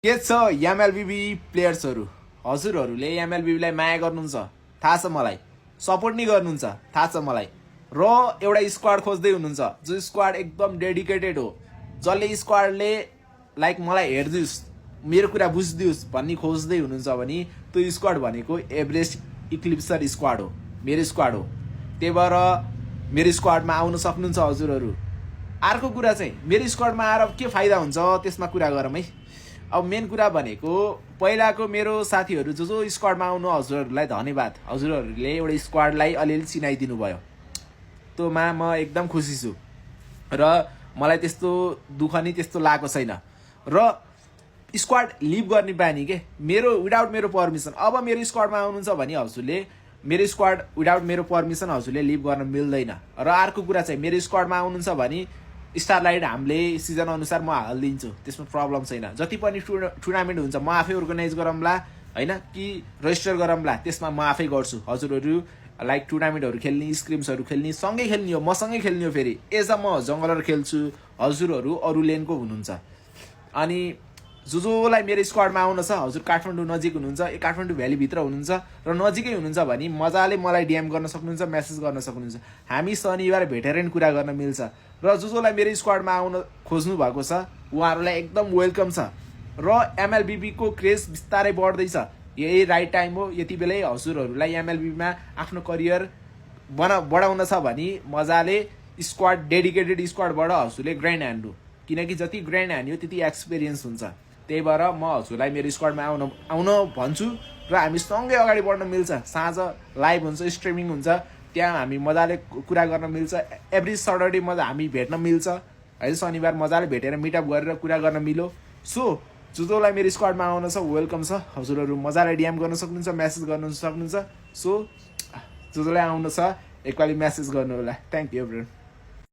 के छ एमएलबीबी प्लेयर्सहरू हजुरहरूले एमएलबीबीलाई माया गर्नुहुन्छ थाहा छ मलाई, सपोर्ट नि गर्नुहुन्छ थाहा छ मलाई, र एउटा स्क्वाड खोज्दै हुनुहुन्छ जो स्क्वाड एकदम डेडिकेटेड हो, जसले स्क्वाडले लाइक मलाई हेरिदियोस् मेरो कुरा बुझिदियोस् भन्ने खोज्दै हुनुहुन्छ भने त्यो स्क्वाड भनेको एभरेस्ट इक्लिप्सर स्क्वाड हो, मेरो स्क्वाड हो। त्यही भएर मेरो स्क्वाडमा आउन सक्नुहुन्छ हजुरहरू। अर्को कुरा चाहिँ मेरो स्क्वाडमा आएर के फाइदा हुन्छ त्यसमा कुरा गरौँ है। अब मेन कुरा भनेको पहिलाको मेरो साथीहरू जो जो स्क्वाडमा आउनु हजुरहरूलाई धन्यवाद, हजुरहरूले एउटा स्क्वाडलाई अलिअलि चिनाइदिनु भयो, त्योमा म एकदम खुसी छु र मलाई त्यस्तो दुःख नि त्यस्तो लागेको छैन। र स्क्वाड लिभ गर्ने बानी के मेरो विदाउट मेरो पर्मिसन, अब मेरो स्क्वाडमा आउनुहुन्छ भने हजुरले मेरो स्क्वाड विदाउट मेरो पर्मिसन हजुरले लिभ गर्न मिल्दैन। र अर्को कुरा चाहिँ मेरो स्क्वाडमा आउनुहुन्छ भने स्टारलाइट हामीले सिजन अनुसार म हालिदिन्छु, त्यसमा प्रब्लम छैन। जति पनि टुर्नामेन्ट हुन्छ म आफै अर्गनाइज गरौँला होइन कि रेजिस्टर गरौँला, त्यसमा म आफै गर्छु। हजुरहरू लाइक टुर्नामेन्टहरू खेल्ने, स्क्रिम्सहरू खेल्ने, सँगै खेल्ने हो, मसँगै खेल्ने हो। फेरि एज अ म जङ्गलर खेल्छु, हजुरहरू अरू लेनको हुनुहुन्छ। अनि जोलाई मेरो स्क्वाडमा आउन छ, हजुर काठमाडौँ नजिक हुनुहुन्छ, काठमाडौँ भ्यालीभित्र हुनुहुन्छ र नजिकै हुनुहुन्छ भने मजाले मलाई डिएम गर्न सक्नुहुन्छ, मेसेज गर्न सक्नुहुन्छ। हामी शनिबार भेटेर नि कुरा गर्न मिल्छ। र जोलाई मेरो स्क्वाडमा आउन खोज्नु भएको छ उहाँहरूलाई एकदम वेलकम छ। र एमएलबीबीको क्रेज बिस्तारै बढ्दैछ, यही राइट टाइम हो। यति बेलै हजुरहरूलाई एमएलबीमा आफ्नो करियर बढाउन छ भने मजाले स्क्वाड, डेडिकेटेड स्क्वाडबाट हजुरले ग्राइन्ड हान्नु, किनकि जति ग्राइन्ड हान्यो त्यति एक्सपिरियन्स हुन्छ। त्यही भएर म हजुरलाई मेरो स्क्वाडमा आउन भन्छु र हामी सँगै अगाडि बढ्न मिल्छ। साँझ लाइभ हुन्छ, स्ट्रिमिङ हुन्छ, त्यहाँ हामी मजाले कुरा गर्न मिल्छ। एभ्री सटरडे हामी भेट्न मिल्छ है, शनिबार मजाले भेटेर मिटअप गरेर कुरा गर्न मिलो। सो जोलाई मेरो स्क्वाडमा आउन छ वेलकम छ, हजुरहरू मजाले डिएम गर्न सक्नुहुन्छ, मेसेज गर्न सक्नुहुन्छ। सो जोलाई आउन छ एकपालि मेसेज गर्नु होला। Thank you everyone.